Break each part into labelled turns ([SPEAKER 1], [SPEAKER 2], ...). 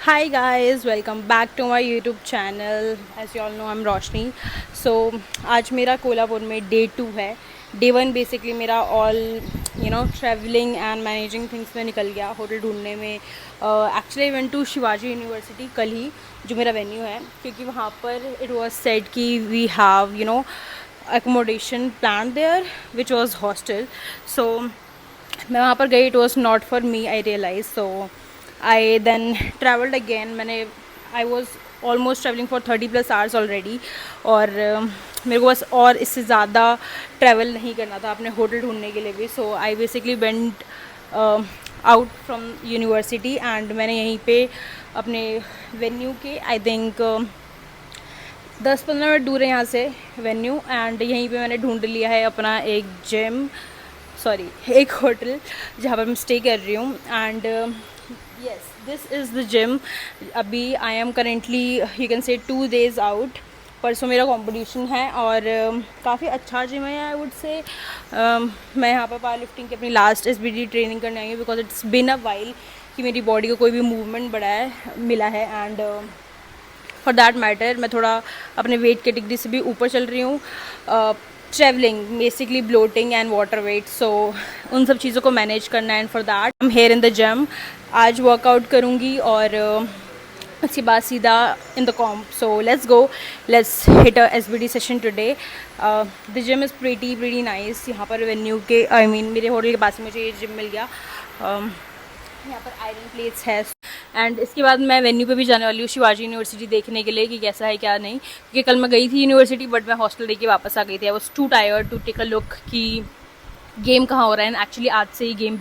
[SPEAKER 1] Hi guys, welcome back to my YouTube channel. As you all know, I'm Roshni. So आज मेरा कोल्हापुर में day 2 है. Day 1 basically मेरा all travelling and managing things में निकल गया होटल ढूंढने में. Actually I went to Shivaji University कल ही, जो मेरा वेन्यू है, क्योंकि वहाँ पर इट वॉज सेड कि we have accommodation planned there which was hostel. So मैं वहाँ पर गई. It was not for me, I realize. So I then travelled again. I was almost travelling for 30+ hours already. और मेरे को बस और इससे ज़्यादा ट्रैवल नहीं करना था अपने होटल ढूंढने के लिए भी. So I basically went out from university and मैंने यहीं पे अपने वेन्यू के आई थिंक 10-15 मिनट दूर है यहाँ से वेन्यू. एंड यहीं पे मैंने ढूंढ लिया है अपना एक होटल जहाँ पर मैं स्टे कर रही हूँ. And yes, this is the gym. अभी I am currently you can say 2 days out. परसों मेरा कंपटीशन है और काफ़ी अच्छा जिम है आई वुड से. मैं यहाँ पर पावर लिफ्टिंग की अपनी लास्ट एसबीडी ट्रेनिंग करने आई हूँ, because it's been a while कि मेरी बॉडी को कोई भी मूवमेंट मिला है. एंड फॉर दैट मैटर मैं थोड़ा अपने वेट कैटेगरी से भी ऊपर चल रही हूँ. Travelling basically bloating and water weight, so उन सब चीज़ों को मैनेज करना है. And for that I am here in the gym. आज वर्कआउट करूँगी और उसके बाद सीधा in the comp. So let's hit a SBD session today. The gym is pretty nice. यहाँ पर वेन्यू के मेरे होटल के पास में मुझे ये जिम मिल गया. यहाँ पर आयरन प्लेट्स है. एंड इसके बाद मैं वेन्यू पे भी जाने वाली हूँ शिवाजी यूनिवर्सिटी देखने के लिए कि कैसा है क्या नहीं, क्योंकि कल मैं गई थी यूनिवर्सिटी बट मैं हॉस्टल देके वापस आ गई थी. I was too tired to take a look कि गेम कहाँ हो रहा है. एक्चुअली आज से ही गेम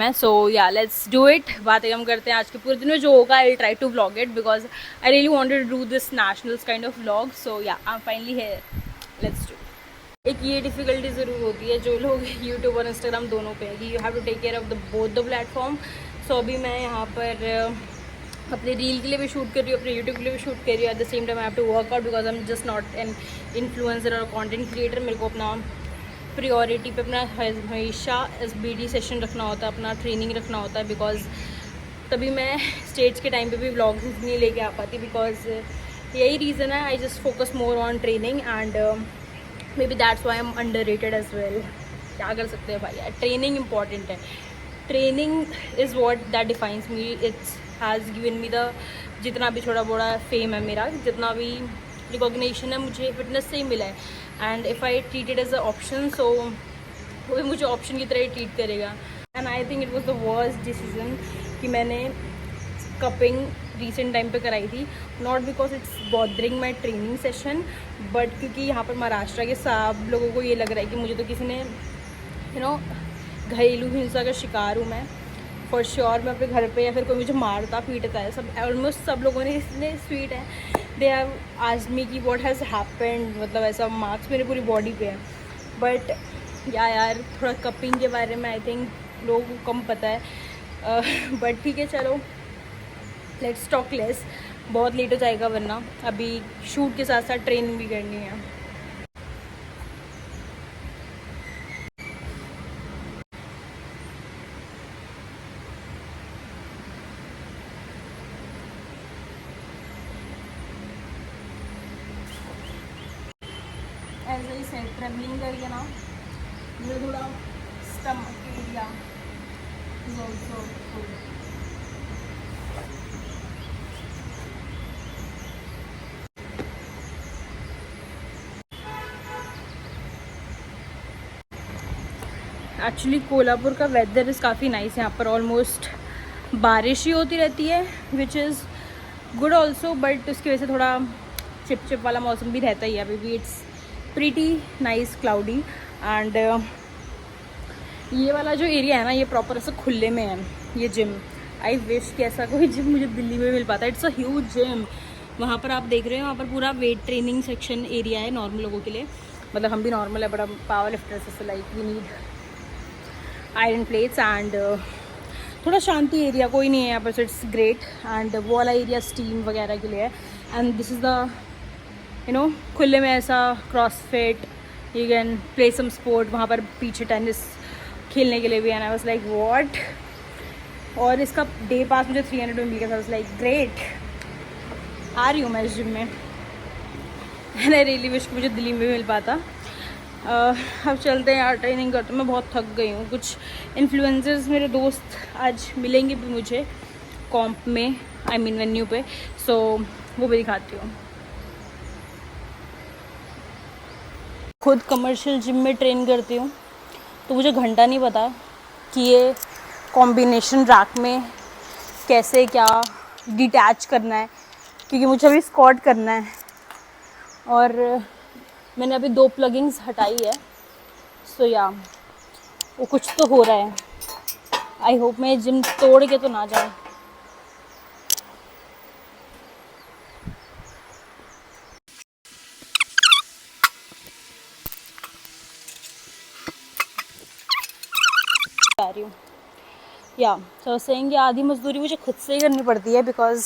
[SPEAKER 1] है. सो या लेट्स डू इट. बातें हम करते हैं आज के पूरे दिन में जो होगा. I will try to vlog it because I really wanted to do this nationals kind of vlog. So yeah I am finally here. Let's do. एक ये डिफ़िकल्टी ज़रूर होती है जो लोग यूट्यूब और इंस्टाग्राम दोनों पे है कि you have to take care of both the platform. So अभी मैं यहाँ पर अपने रील के लिए भी शूट कर रही हूँ, अपने यूट्यूब के लिए भी शूट कर रही हूँ. At the same time I have to work out because I am just not an influencer और कंटेंट क्रिएटर. मेरे को अपना प्रायोरिटी पे अपना हमेशा एसबीडी सेशन रखना होता है, अपना ट्रेनिंग रखना होता है, बिकॉज तभी मैं स्टेज के टाइम पे भी व्लॉग्स नहीं लेके आ पाती. बिकॉज यही रीज़न है. I just focus more on training and may be that's why am underrated as well. क्या कर सकते हैं भाई यार, ट्रेनिंग इंपॉर्टेंट है. Training is what that defines me. It's has given me the जितना भी थोड़ा बड़ा फेम है मेरा, जितना भी रिकॉग्निशन है मुझे फिटनेस से ही मिला है. And if I treat it as a option, so वो भी मुझे ऑप्शन की तरह ही ट्रीट करेगा. And I think it was the worst decision कि मैंने कपिंग रिसेंट टाइम पे कराई थी. Not because it's bothering my training session, but क्योंकि यहाँ पर महाराष्ट्र के सब लोगों को ये लग रहा है कि मुझे तो किसी ने घरेलू हिंसा का शिकार हूँ मैं. फॉर श्योर मैं अपने घर पे या फिर कोई मुझे मारता पीटता है. सब ऑलमोस्ट सब लोगों ने इसलिए स्वीट है, दे हैव आस्क्ड मी कि व्हाट हैज़ हैपेंड. मतलब ऐसा मार्क्स मेरी पूरी बॉडी पे है. बट यार थोड़ा कपिंग के बारे में आई थिंक लोगों को कम पता है. बट ठीक है, चलो लेट्स टॉक लेस. बहुत लेट हो जाएगा वरना अभी शूट के साथ साथ ट्रेनिंग भी करनी है. एज आई सेड, ट्रेवलिंग करके ना मुझे थोड़ा stomach area is also good. Actually Kolhapur का वेदर इज़ काफ़ी नाइस. यहाँ पर ऑलमोस्ट बारिश ही होती रहती है which is good also, but उसकी वजह से थोड़ा चिप वाला मौसम भी रहता ही है. अभी भी it's pretty nice cloudy. And ये वाला जो एरिया है ना, ये प्रॉपर ऐसा खुले में है ये जिम. आई विश कि ऐसा कोई जिम मुझे दिल्ली में मिल पाता. It's a huge gym. वहाँ पर आप देख रहे हो, वहाँ पर पूरा वेट ट्रेनिंग सेक्शन एरिया है नॉर्मल लोगों के लिए. मतलब हम भी नॉर्मल है, बड़ा पावर लिफ्टर्स से like we need iron plates. And थोड़ा शांति एरिया कोई नहीं है यहाँ पर, सो इट्स ग्रेट. एंड वो वाला एरिया स्टीम वगैरह के लिए है. एंड दिस इज़ द खुले में ऐसा CrossFit, you can play some sport. वहाँ पर पीछे टेनिस खेलने के लिए भी है. And I was like what. और इसका डे पास मुझे 300 में मिल गया था। लाइक ग्रेट, आ रही हूँ मैं इस जिम में। एंड आई रियली विश मुझे दिल्ली में भी मिल पाता। अब चलते हैं यार, ट्रेनिंग करते। मैं बहुत थक गई हूँ। कुछ इन्फ्लुएंसर्स मेरे दोस्त आज मिलेंगे भी मुझे कॉम्प में, आई मीन वेन्यू पे, सो वो भी दिखाती हूँ। खुद कमर्शियल जिम में ट्रेन करती हूँ तो मुझे घंटा नहीं पता कि ये कॉम्बिनेशन रैक में कैसे क्या डिटैच करना है, क्योंकि मुझे अभी स्क्वाट करना है और मैंने अभी 2 प्लगिंग्स हटाई है। सो या वो कुछ तो हो रहा है। आई होप मैं जिम तोड़ के तो ना जाए। आ रही हूँ या तो सेइंग आधी मजदूरी मुझे खुद से ही करनी पड़ती है, बिकॉज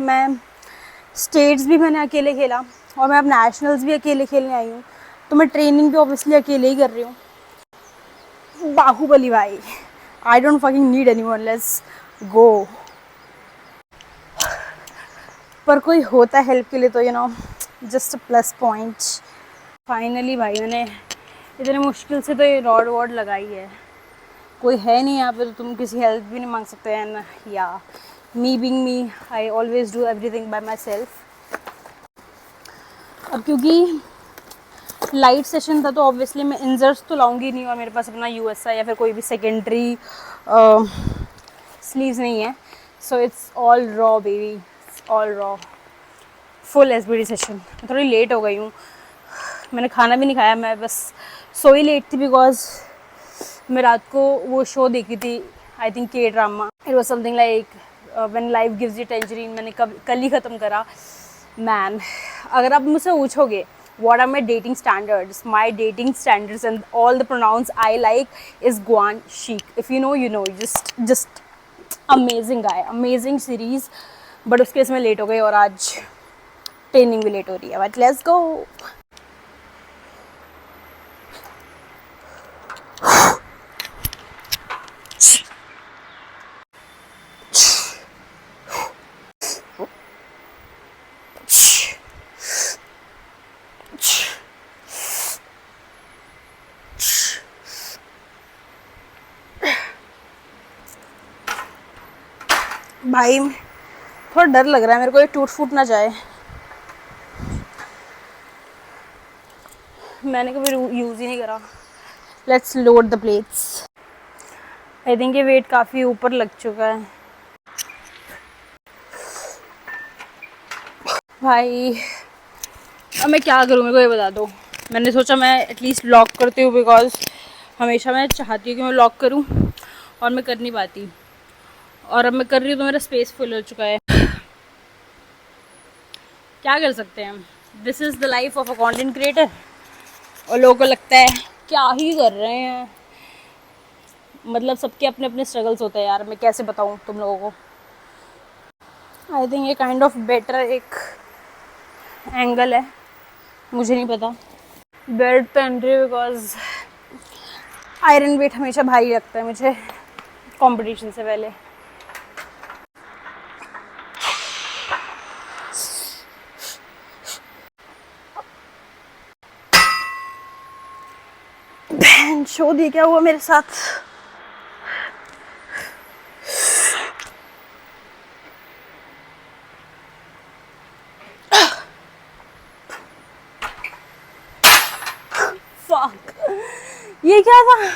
[SPEAKER 1] मैं स्टेट्स भी मैंने अकेले खेला और मैं अब नेशनल्स भी अकेले खेलने आई हूँ, तो मैं ट्रेनिंग भी ऑब्वियसली अकेले ही कर रही हूँ। बाहुबली भाई, I don't fucking need anyone, let's go. पर कोई होता है हेल्प के लिए तो you know just a plus point. Finally भाई मैंने इतने मुश्किल से तो ये रॉड वॉड लगाई है। कोई है नहीं यहाँ पे तो तुम किसी हेल्प भी नहीं मांग सकते हैं। या me being me, I always do everything by my self. अब क्योंकि लाइट सेशन था तो ऑब्वियसली मैं इंजर्स तो लाऊंगी नहीं, और मेरे पास अपना यूएसआई या फिर कोई भी सेकेंडरी स्लीव्स नहीं है। So it's all raw baby, all raw, full SBD session. मैं थोड़ी लेट हो गई हूँ, मैंने खाना भी नहीं खाया, मैं बस सोई लेट थी बिकॉज मैं रात को वो शो देखी थी, आई थिंक के drama, it was something like when life gives you tangerine. मैंने कल ही ख़त्म करा। मैन, अगर आप मुझसे पूछोगे what are my dating standards, my dating standards and all the pronouns I like is Guan Sheik. If you know, you know. Just amazing guy, amazing series. But उसके इसमें लेट हो गई और आज ट्रेनिंग भी लेट हो रही है, बट लेट्स गो। भाई थोड़ा डर लग रहा है मेरे को, ये टूट फूट ना जाए। मैंने कभी यूज़ ही नहीं करा। Let's load the plates. I think ये वेट काफ़ी ऊपर लग चुका है भाई। अब मैं क्या करूँ, मेरे को ये बता दो। मैंने सोचा मैं एटलीस्ट लॉक करती हूँ, बिकॉज हमेशा मैं चाहती हूँ कि मैं लॉक करूँ और मैं कर नहीं पाती, और अब मैं कर रही हूँ तो मेरा स्पेस फुल हो चुका है। क्या कर सकते हैं, this is the life of a content creator. और लोगों को लगता है क्या ही कर रहे हैं, मतलब सबके अपने अपने स्ट्रगल्स होते हैं यार, मैं कैसे बताऊँ तुम लोगों को। आई थिंक ये काइंड ऑफ बेटर एक एंगल है, मुझे नहीं पता। बेल्ट पहन रही हूँ बिकॉज आयरन वेट हमेशा भारी लगता है मुझे कंपटीशन से पहले। बहन शो दी क्या हुआ मेरे साथ। फक, ये क्या था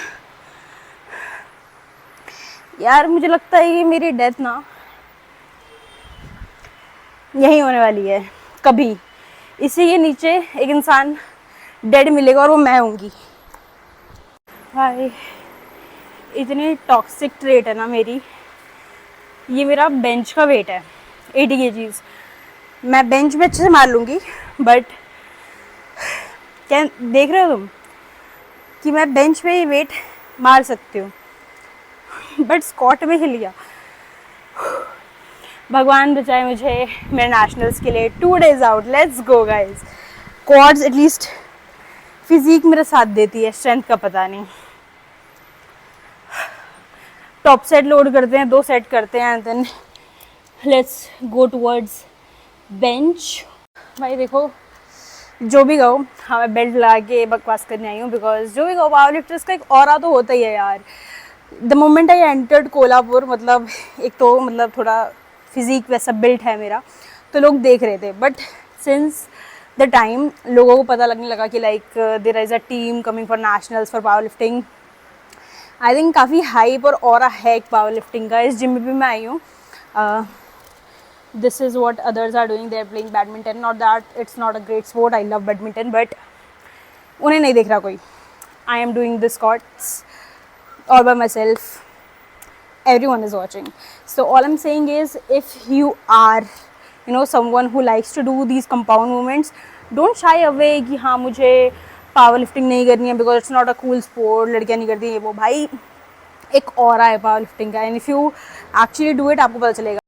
[SPEAKER 1] यार। मुझे लगता है ये मेरी डेथ ना यही होने वाली है कभी। इसी के नीचे एक इंसान डेड मिलेगा और वो मैं होंगी। भाई इतनी टॉक्सिक ट्रेट है ना मेरी। ये मेरा बेंच का वेट है 80 kgs। मैं बेंच में अच्छे से मार लूँगी, बट क्या देख रहे हो तुम कि मैं बेंच में ये वेट मार सकती हूँ, बट स्क्वाट में हिल गया। भगवान बचाए मुझे मेरे नेशनल्स के लिए। 2 days आउट, let's go guys. Quads at least physique मेरा साथ देती है, स्ट्रेंथ का पता नहीं। टॉप सेट लोड करते हैं, 2 सेट करते हैं, and then let's go towards bench. भाई देखो, जो भी कहो, हाँ मैं बेल्ट लगा के बकवास करने आई हूँ, बिकॉज जो भी कहो पावर लिफ्टर्स का एक ऑरा तो होता ही है यार। The moment I entered Kolhapur, मतलब एक तो मतलब थोड़ा फिजिक वैसा बिल्ट है मेरा, तो लोग देख रहे थे, बट सिंस द टाइम लोगों को पता लगने लगा कि like there is a team coming for nationals for power lifting, I think काफ़ी हाइप और ऑरा है एक पावर लिफ्टिंग का। इस जिम में भी मैं आई हूँ। This is what others are doing. They are playing badminton. Not that it's not a great sport. I love badminton, but उन्हें नहीं देख रहा कोई. I am doing this squats all by myself. Everyone is watching. So all I'm saying is, if you are, you know, someone who likes to do these compound movements, don't shy away कि हाँ मुझे power lifting नहीं करनी है because it's not a cool sport. लड़कियाँ नहीं करती ये वो। भाई एक और है पावर लिफ्टिंग का, and if you actually do it, आपको पता चलेगा।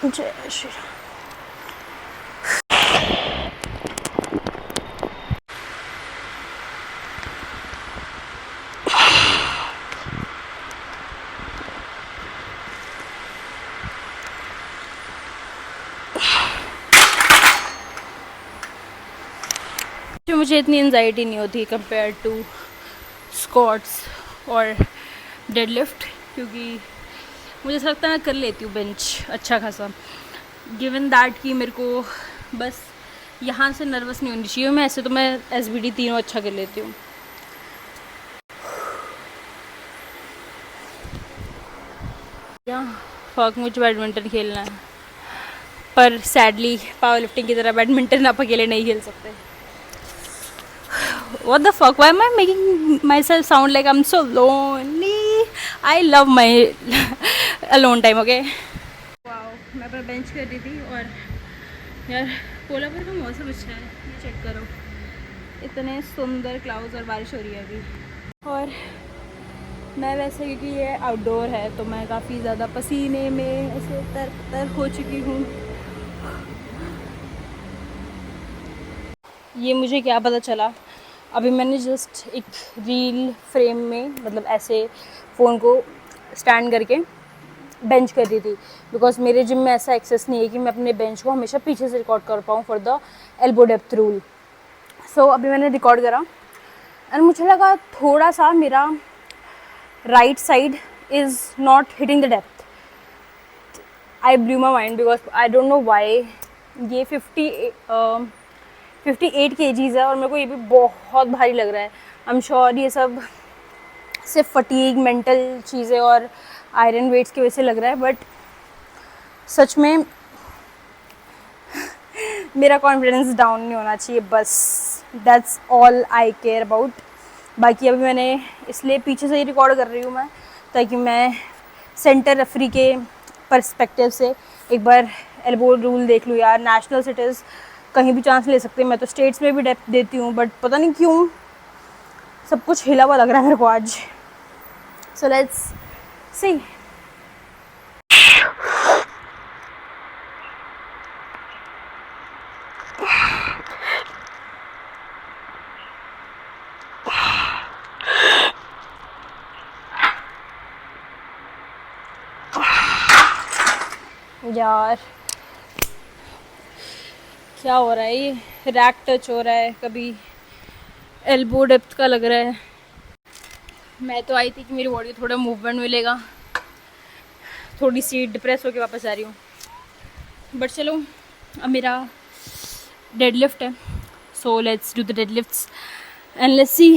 [SPEAKER 1] जय श्री राम। मुझे इतनी एंजाइटी नहीं होती कंपेयर टू स्क्वाट्स और डेडलिफ्ट, क्योंकि मुझे ऐसा लगता है मैं कर लेती हूँ बेंच अच्छा खासा, गिवन दैट कि मेरे को बस यहाँ से नर्वस नहीं होनी चाहिए। मैं ऐसे तो मैं SBD तीनों अच्छा कर लेती हूँ। फक मुझे बैडमिंटन खेलना है, पर सैडली पावर लिफ्टिंग की तरह बैडमिंटन आप अकेले नहीं खेल सकते। What the fuck? Why am I making myself sound like I'm so lonely? I love my alone time, okay? Wow, मैं अपना बेंच कर रही थी, और यार कोल्हापुर का मौसम अच्छा है, ये चेक करो, इतने सुंदर क्लाउड्स और बारिश हो रही है अभी। और मैं वैसे क्योंकि ये आउटडोर है तो मैं काफ़ी ज़्यादा पसीने में ऐसे तर हो चुकी हूँ। ये मुझे क्या पता चला, अभी मैंने जस्ट एक रील फ्रेम में, मतलब ऐसे फ़ोन को स्टैंड करके बेंच कर रही थी, बिकॉज मेरे जिम में ऐसा एक्सेस नहीं है कि मैं अपने बेंच को हमेशा पीछे से रिकॉर्ड कर पाऊँ for the elbow depth rule. So अभी मैंने रिकॉर्ड करा एंड मुझे लगा थोड़ा सा मेरा right side is not hitting the depth. I blew my mind because I don't know why. ये 58 kgs है और मेरे को ये भी बहुत भारी लग रहा है। आई एम श्योर ये सब सिर्फ फटीग, मेंटल चीज़ें और आयरन वेट्स की वजह से लग रहा है, बट सच में मेरा कॉन्फिडेंस डाउन नहीं होना चाहिए, बस that's all I care about. बाकी अभी मैंने इसलिए पीछे से ही रिकॉर्ड कर रही हूँ मैं, ताकि मैं सेंटर रेफरी के पर्सपेक्टिव से एक बार एल्बो रूल देख लूँ यार। नेशनल सिटीज़ कहीं भी चांस ले सकते हैं, मैं तो स्टेट्स में भी डेप्थ देती हूँ, बट पता नहीं क्यों सब कुछ हिला हुआ लग रहा है मेरे को आज। So let's see. यार क्या हो रहा है, ये रैक टच हो रहा है, कभी एल्बो डेप्थ का लग रहा है। मैं तो आई थी कि मेरी बॉडी को थोड़ा मूवमेंट मिलेगा, थोड़ी सी डिप्रेस होके वापस आ रही हूँ, बट चलो अब मेरा डेडलिफ्ट है, so let's do the deadlifts and let's see